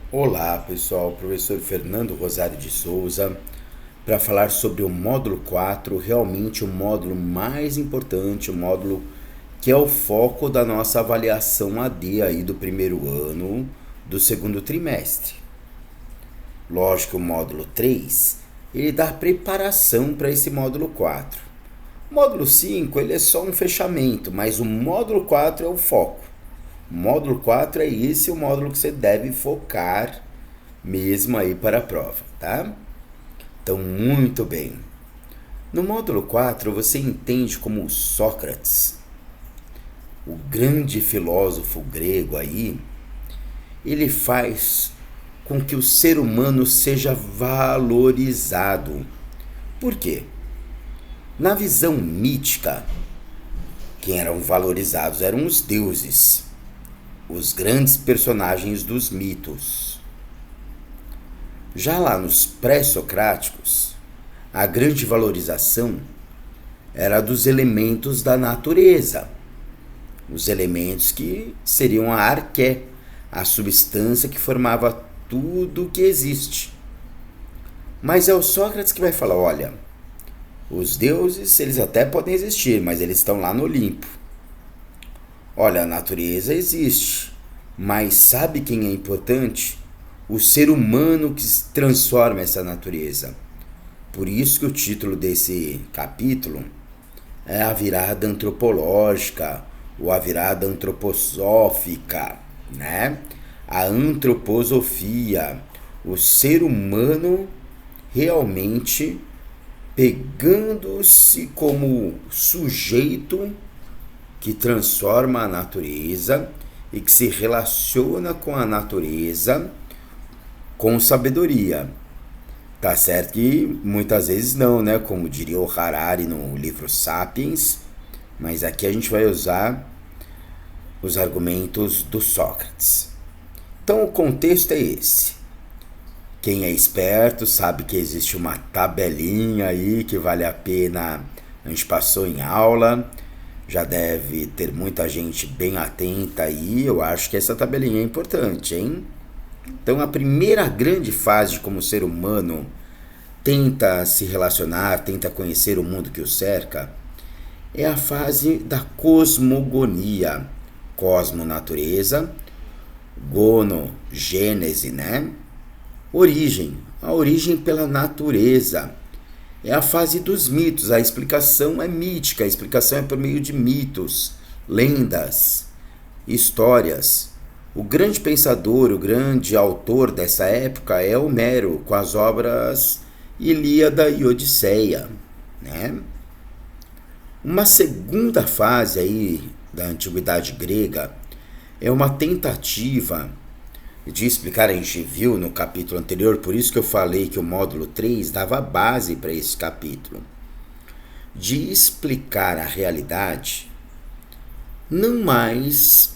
Olá pessoal, professor Fernando Rosário de Souza, para falar sobre o módulo 4, realmente o módulo mais importante, o módulo que é o foco da nossa avaliação AD aí do primeiro ano do segundo trimestre. Lógico, o módulo 3, ele dá preparação para esse módulo 4. O módulo 5, ele é só um fechamento, mas o módulo 4 é o foco. O módulo 4 é esse o módulo que você deve focar mesmo aí para a prova, tá? Então, muito bem. No módulo 4, você entende como Sócrates, o grande filósofo grego aí, ele faz com que o ser humano seja valorizado. Por quê? Na visão mítica, quem eram valorizados eram os deuses, os grandes personagens dos mitos. Já lá nos pré-socráticos, a grande valorização era dos elementos da natureza, os elementos que seriam a arqué, a substância que formava tudo que existe. Mas é o Sócrates que vai falar, olha, os deuses, eles até podem existir, mas eles estão lá no Olimpo. Olha, a natureza existe, mas sabe quem é importante? O ser humano que transforma essa natureza. Por isso que o título desse capítulo é a virada antropológica ou a virada antroposófica, né? A antroposofia, o ser humano realmente pegando-se como sujeito que transforma a natureza e que se relaciona com a natureza com sabedoria. Tá certo que muitas vezes não, né? Como diria o Harari no livro Sapiens, mas aqui a gente vai usar os argumentos do Sócrates. Então o contexto é esse. Quem é esperto sabe que existe uma tabelinha aí que vale a pena, a gente passou em aula, já deve ter muita gente bem atenta aí, eu acho que essa tabelinha é importante, hein? Então, a primeira grande fase de como o ser humano tenta se relacionar, tenta conhecer o mundo que o cerca, é a fase da cosmogonia. Cosmo, natureza, gono, gênese, né? Origem, a origem pela natureza. É a fase dos mitos, a explicação é mítica, a explicação é por meio de mitos, lendas, histórias. O grande pensador, o grande autor dessa época é Homero, com as obras Ilíada e Odisseia, né? Uma segunda fase aí da antiguidade grega é uma tentativa de explicar, a gente viu no capítulo anterior, por isso que eu falei que o módulo 3 dava base para esse capítulo, de explicar a realidade não mais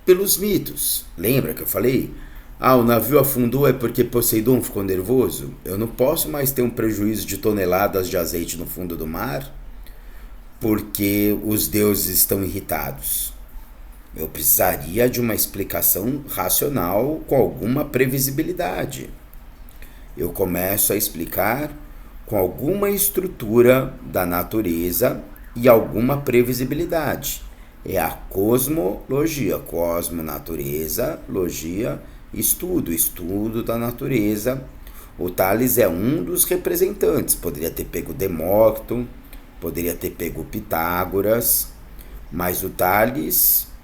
pelos mitos. Lembra que eu falei? Ah, o navio afundou é porque Poseidon ficou nervoso? Eu não posso mais ter um prejuízo de toneladas de azeite no fundo do mar porque os deuses estão irritados. Eu precisaria de uma explicação racional com alguma previsibilidade. Eu começo a explicar com alguma estrutura da natureza e alguma previsibilidade. É a cosmologia, cosmo, natureza, logia, estudo da natureza. O Tales é um dos representantes, poderia ter pego Demócrito, poderia ter pego Pitágoras, mas o Tales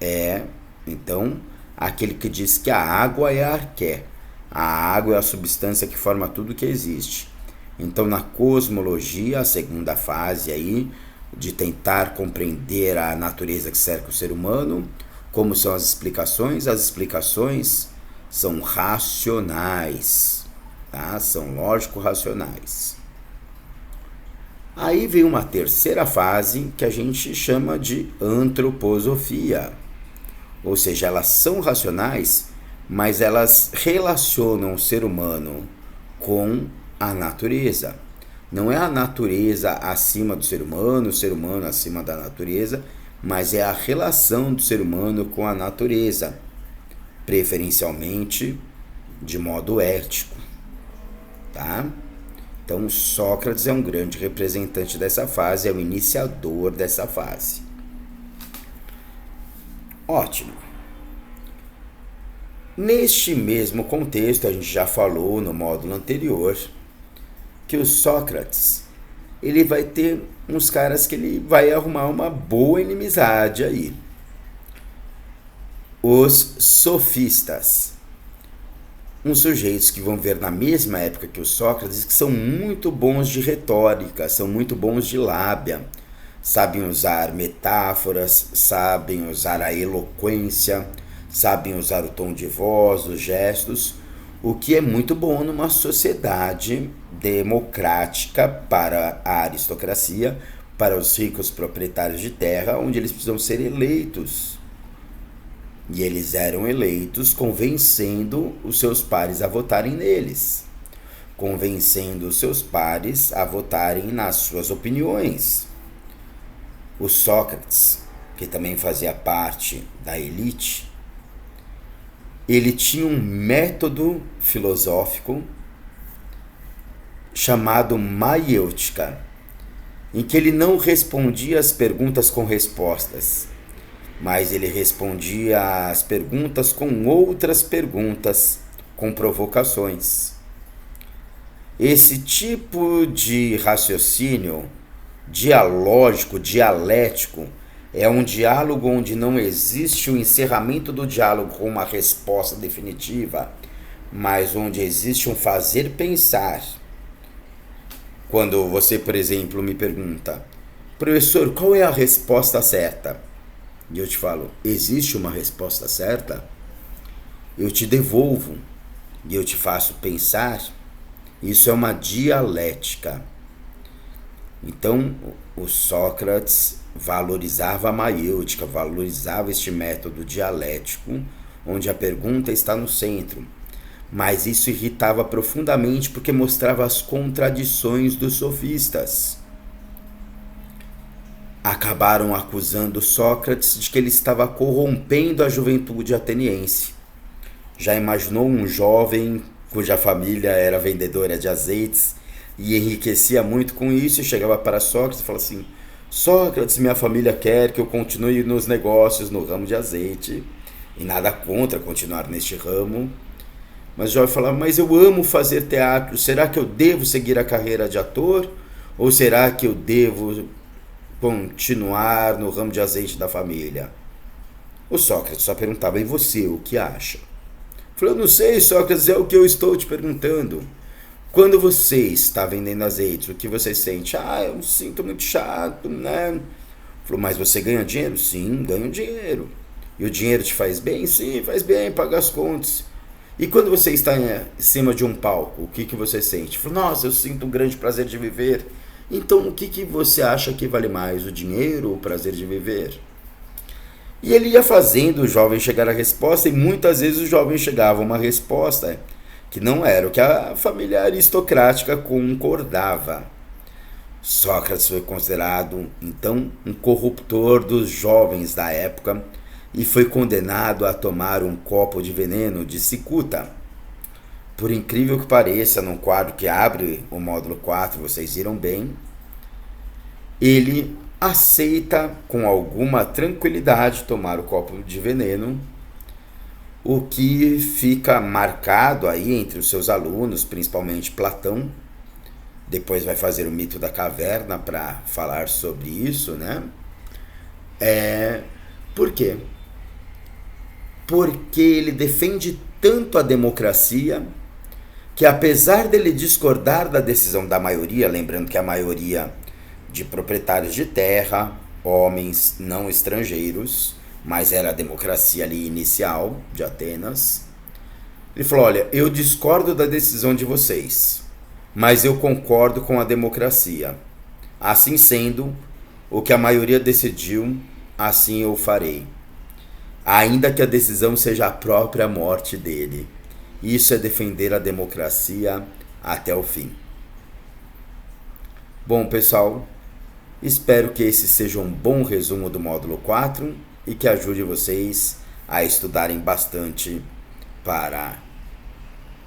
é, então, aquele que diz que a água é a arqué. A água é a substância que forma tudo que existe. Então, na cosmologia, a segunda fase aí, de tentar compreender a natureza que cerca o ser humano, como são as explicações? As explicações são racionais, tá? São lógico-racionais. Aí vem uma terceira fase que a gente chama de antroposofia. Ou seja, elas são racionais, mas elas relacionam o ser humano com a natureza. Não é a natureza acima do ser humano, o ser humano acima da natureza, mas é a relação do ser humano com a natureza. preferencialmente de modo ético, tá? Então, Sócrates é um grande representante dessa fase, é o iniciador dessa fase. Ótimo. Neste mesmo contexto, a gente já falou no módulo anterior que o Sócrates, ele vai ter uns caras que ele vai arrumar uma boa inimizade aí. Os sofistas. Uns sujeitos que vão ver na mesma época que o Sócrates, que são muito bons de retórica, são muito bons de lábia, sabem usar metáforas, sabem usar a eloquência, sabem usar o tom de voz, os gestos, o que é muito bom numa sociedade democrática para a aristocracia, para os ricos proprietários de terra, onde eles precisam ser eleitos. E eles eram eleitos convencendo os seus pares a votarem neles, convencendo os seus pares a votarem nas suas opiniões. O Sócrates, que também fazia parte da elite, ele tinha um método filosófico chamado maiêutica, em que ele não respondia as perguntas com respostas, mas ele respondia às perguntas com outras perguntas, com provocações. Esse tipo de raciocínio dialógico, dialético, é um diálogo onde não existe o encerramento do diálogo com uma resposta definitiva, mas onde existe um fazer pensar. Quando você, por exemplo, me pergunta: professor, qual é a resposta certa? E eu te falo: existe uma resposta certa? Eu te devolvo e eu te faço pensar. Isso é uma dialética. Então, o Sócrates valorizava a maiêutica, valorizava este método dialético, onde a pergunta está no centro. Mas isso irritava profundamente porque mostrava as contradições dos sofistas. Acabaram acusando Sócrates de que ele estava corrompendo a juventude ateniense. Já imaginou um jovem cuja família era vendedora de azeites e enriquecia muito com isso, e chegava para Sócrates e falava assim: Sócrates, minha família quer que eu continue nos negócios no ramo de azeite, e nada contra continuar neste ramo. Mas o jovem falava: mas eu amo fazer teatro, será que eu devo seguir a carreira de ator? Ou será que eu devo continuar no ramo de azeite da família? O Sócrates só perguntava: e você, o que acha? Falou: não sei, Sócrates, é o que eu estou te perguntando. Quando você está vendendo azeite, o que você sente? Eu me sinto muito chato, né? Falou: mas você ganha dinheiro? Sim, ganho dinheiro. E o dinheiro te faz bem? Sim, faz bem, paga as contas. E quando você está em cima de um palco, o que você sente? Falou: nossa, eu sinto um grande prazer de viver. Então, o que você acha que vale mais, o dinheiro ou o prazer de viver? E ele ia fazendo o jovem chegar à resposta, e muitas vezes o jovem chegava a uma resposta que não era o que a família aristocrática concordava. Sócrates foi considerado, então, um corruptor dos jovens da época e foi condenado a tomar um copo de veneno de cicuta. Por incrível que pareça, no quadro que abre o módulo 4, vocês viram bem, ele aceita com alguma tranquilidade tomar o copo de veneno, o que fica marcado aí entre os seus alunos, principalmente Platão. Depois vai fazer o mito da caverna para falar sobre isso, né? Por quê? Porque ele defende tanto a democracia que, apesar dele discordar da decisão da maioria, lembrando que a maioria de proprietários de terra, homens não estrangeiros, mas era a democracia ali inicial de Atenas, ele falou: olha, eu discordo da decisão de vocês, mas eu concordo com a democracia. Assim sendo, o que a maioria decidiu, assim eu farei, ainda que a decisão seja a própria morte dele. Isso é defender a democracia até o fim. Bom, pessoal, espero que esse seja um bom resumo do módulo 4 e que ajude vocês a estudarem bastante para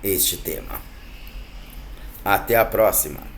este tema. Até a próxima!